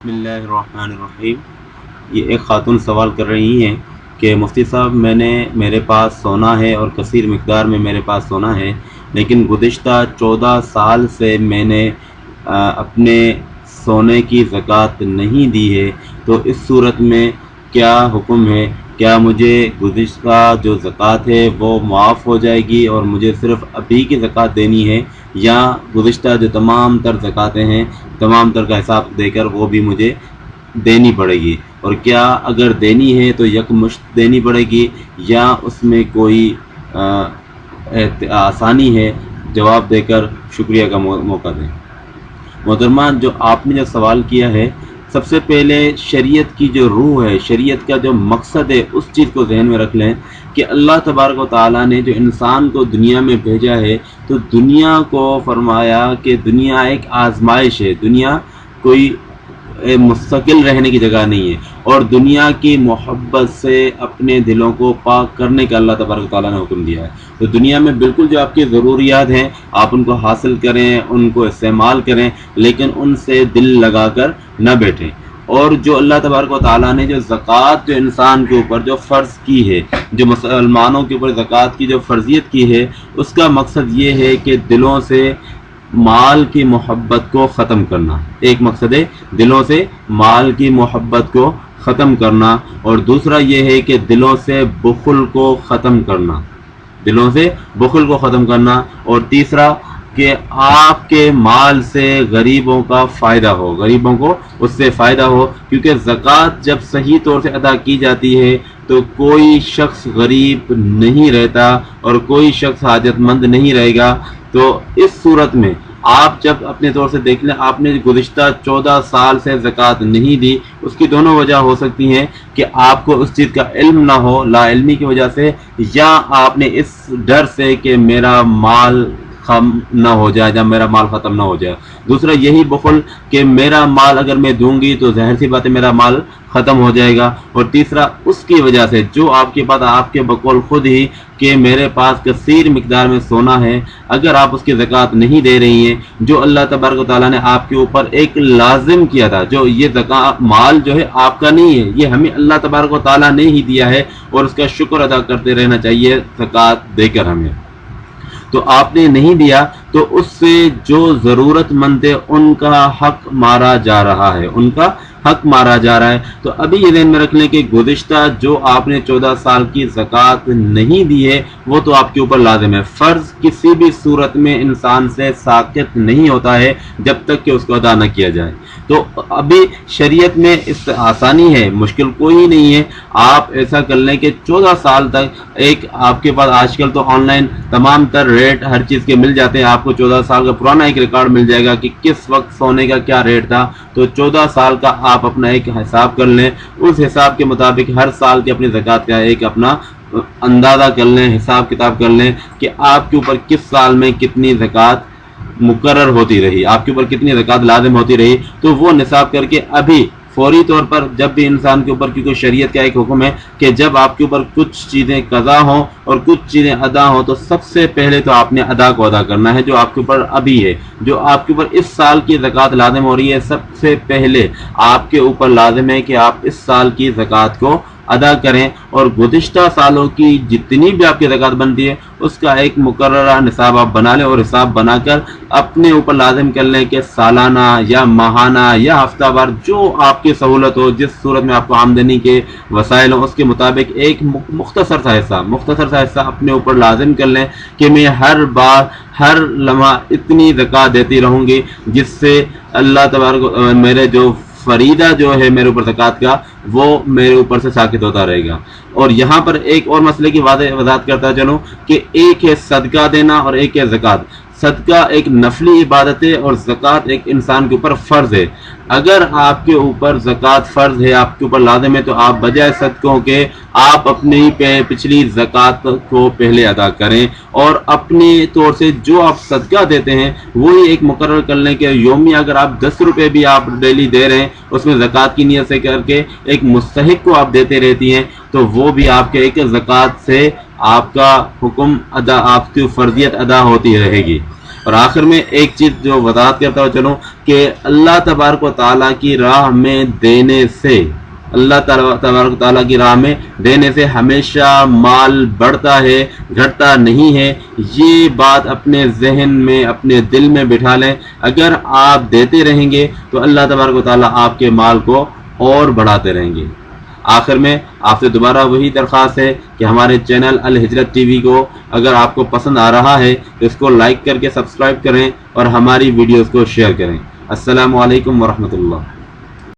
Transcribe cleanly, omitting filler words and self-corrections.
بسم اللہ الرحمن الرحیم۔ یہ ایک خاتون سوال کر رہی ہیں کہ مفتی صاحب میرے پاس سونا ہے اور کثیر مقدار میں میرے پاس سونا ہے، لیکن گزشتہ 14 سال سے میں نے اپنے سونے کی زکوٰۃ نہیں دی ہے، تو اس صورت میں کیا حکم ہے؟ کیا مجھے گزشتہ جو زکوٰۃ ہے وہ معاف ہو جائے گی اور مجھے صرف ابھی کی زکوٰۃ دینی ہے، یا گزشتہ جو تمام تر زکوٰتیں ہیں تمام تر کا حساب دے کر وہ بھی مجھے دینی پڑے گی؟ اور کیا اگر دینی ہے تو یکمشت دینی پڑے گی یا اس میں کوئی آسانی ہے؟ جواب دے کر شکریہ کا موقع دیں۔ محترمہ، جو آپ نے جو سوال کیا ہے، سب سے پہلے شریعت کی جو روح ہے، شریعت کا جو مقصد ہے، اس چیز کو ذہن میں رکھ لیں کہ اللہ تبارک و تعالیٰ نے جو انسان کو دنیا میں بھیجا ہے، تو دنیا کو فرمایا کہ دنیا ایک آزمائش ہے، دنیا کوئی مستقل رہنے کی جگہ نہیں ہے، اور دنیا کی محبت سے اپنے دلوں کو پاک کرنے کا اللہ تبارک و تعالیٰ نے حکم دیا ہے۔ تو دنیا میں بالکل جو آپ کی ضروریات ہیں آپ ان کو حاصل کریں، ان کو استعمال کریں، لیکن ان سے دل لگا کر نہ بیٹھیں۔ اور جو اللہ تبارک و تعالیٰ نے جو زکوٰۃ جو انسان کے اوپر جو فرض کی ہے، جو مسلمانوں کے اوپر زکوٰۃ کی جو فرضیت کی ہے، اس کا مقصد یہ ہے کہ دلوں سے مال کی محبت کو ختم کرنا۔ ایک مقصد ہے دلوں سے مال کی محبت کو ختم کرنا، اور دوسرا یہ ہے کہ دلوں سے بخل کو ختم کرنا، دلوں سے بخل کو ختم کرنا، اور تیسرا کہ آپ کے مال سے غریبوں کا فائدہ ہو، غریبوں کو اس سے فائدہ ہو، کیونکہ زکوٰۃ جب صحیح طور سے ادا کی جاتی ہے تو کوئی شخص غریب نہیں رہتا اور کوئی شخص حاجت مند نہیں رہے گا۔ تو اس صورت میں آپ جب اپنے طور سے دیکھ لیں، آپ نے گزشتہ 14 سال سے زکوٰۃ نہیں دی، اس کی دونوں وجہ ہو سکتی ہیں کہ آپ کو اس چیز کا علم نہ ہو، لا علمی کی وجہ سے، یا آپ نے اس ڈر سے کہ میرا مال ختم نہ ہو جائے یا میرا مال ختم نہ ہو جائے۔ دوسرا یہی بخل کہ میرا مال اگر میں دوں گی تو ظاہر سی بات ہے میرا مال ختم ہو جائے گا، اور تیسرا اس کی وجہ سے جو آپ کے پاس آپ کے بقول خود ہی کہ میرے پاس کثیر مقدار میں سونا ہے، اگر آپ اس کی زکوٰۃ نہیں دے رہی ہیں، جو اللہ تبارک و تعالیٰ نے آپ کے اوپر ایک لازم کیا تھا، جو یہ زکوٰۃ مال جو ہے آپ کا نہیں ہے، یہ ہمیں اللہ تبارک و تعالیٰ نے ہی دیا ہے، اور اس کا شکر ادا کرتے رہنا چاہیے زکوٰۃ دے کر ہمیں۔ تو آپ نے نہیں دیا تو اس سے جو ضرورت مند ہے ان کا حق مارا جا رہا ہے، ان کا حق مارا جا رہا ہے۔ تو ابھی یہ ذہن میں رکھ لیں کہ گزشتہ جو آپ نے 14 سال کی زکوٰۃ نہیں دی ہے وہ تو آپ کے اوپر لازم ہے۔ فرض کسی بھی صورت میں انسان سے ساقط نہیں ہوتا ہے جب تک کہ اس کو ادا نہ کیا جائے۔ تو ابھی شریعت میں اس آسانی ہے، مشکل کوئی نہیں ہے۔ آپ ایسا کر لیں کہ 14 سال تک ایک آپ کے پاس آج کل تو آن لائن تمام تر ریٹ ہر چیز کے مل جاتے ہیں، آپ کو 14 سال کا پرانا ایک ریکارڈ مل جائے گا کہ کس وقت سونے کا کیا ریٹ تھا۔ تو 14 سال کا آپ اپنا ایک حساب کر لیں، اس حساب کے مطابق ہر سال کی اپنی زکوٰۃ کا ایک اپنا اندازہ کر لیں، حساب کتاب کر لیں کہ آپ کے اوپر کس سال میں کتنی زکوٰۃ مقرر ہوتی رہی، آپ کے اوپر کتنی زکوٰۃ لازم ہوتی رہی، تو وہ نصاب کر کے ابھی فوری طور پر جب بھی انسان کے اوپر، کیونکہ شریعت کا ایک حکم ہے کہ جب آپ کے اوپر کچھ چیزیں قضا ہوں اور کچھ چیزیں ادا ہوں تو سب سے پہلے تو آپ نے ادا کو ادا کرنا ہے، جو آپ کے اوپر ابھی ہے، جو آپ کے اوپر اس سال کی زکوٰۃ لازم ہو رہی ہے، سب سے پہلے آپ کے اوپر لازم ہے کہ آپ اس سال کی زکوٰۃ کو ادا کریں، اور گزشتہ سالوں کی جتنی بھی آپ کی زکوٰۃ بنتی ہے اس کا ایک مقررہ نصاب آپ بنا لیں، اور حساب بنا کر اپنے اوپر لازم کر لیں کہ سالانہ یا ماہانہ یا ہفتہ وار جو آپ کی سہولت ہو، جس صورت میں آپ کو آمدنی کے وسائل ہوں، اس کے مطابق ایک مختصر سا حصہ اپنے اوپر لازم کر لیں کہ میں ہر بار ہر لمحہ اتنی زکوٰۃ دیتی رہوں گی، جس سے اللہ تبارک میرے جو فریدہ جو ہے میرے اوپر زکوٰۃ کا، وہ میرے اوپر سے ساقط ہوتا رہے گا۔ اور یہاں پر ایک اور مسئلے کی وضاحت کرتا چلوں کہ ایک ہے صدقہ دینا اور ایک ہے زکوٰۃ۔ صدقہ ایک نفلی عبادت ہے اور زکوٰۃ ایک انسان کے اوپر فرض ہے۔ اگر آپ کے اوپر زکوٰۃ فرض ہے، آپ کے اوپر لازم ہے، تو آپ بجائے صدقوں کے آپ اپنی پچھلی زکوٰۃ کو پہلے ادا کریں، اور اپنے طور سے جو آپ صدقہ دیتے ہیں وہی ایک مقرر کر لیں کہ یومی اگر آپ 10 روپے بھی آپ ڈیلی دے رہے ہیں، اس میں زکوٰۃ کی نیت سے کر کے ایک مستحق کو آپ دیتے رہتی ہیں، تو وہ بھی آپ کے ایک زکوٰۃ سے آپ کا حکم ادا، آپ کی فرضیت ادا ہوتی رہے گی۔ اور آخر میں ایک چیز جو وضاحت کرتا ہوں چلو کہ اللہ تبارک و تعالیٰ کی راہ میں دینے سے، اللہ تبارک و تعالیٰ کی راہ میں دینے سے ہمیشہ مال بڑھتا ہے، گھٹتا نہیں ہے۔ یہ بات اپنے ذہن میں، اپنے دل میں بٹھا لیں۔ اگر آپ دیتے رہیں گے تو اللہ تبارک و تعالیٰ آپ کے مال کو اور بڑھاتے رہیں گے۔ آخر میں آپ سے دوبارہ وہی درخواست ہے کہ ہمارے چینل الہجرت ٹی وی کو اگر آپ کو پسند آ رہا ہے تو اس کو لائک کر کے سبسکرائب کریں اور ہماری ویڈیوز کو شیئر کریں۔ السلام علیکم ورحمۃ اللہ۔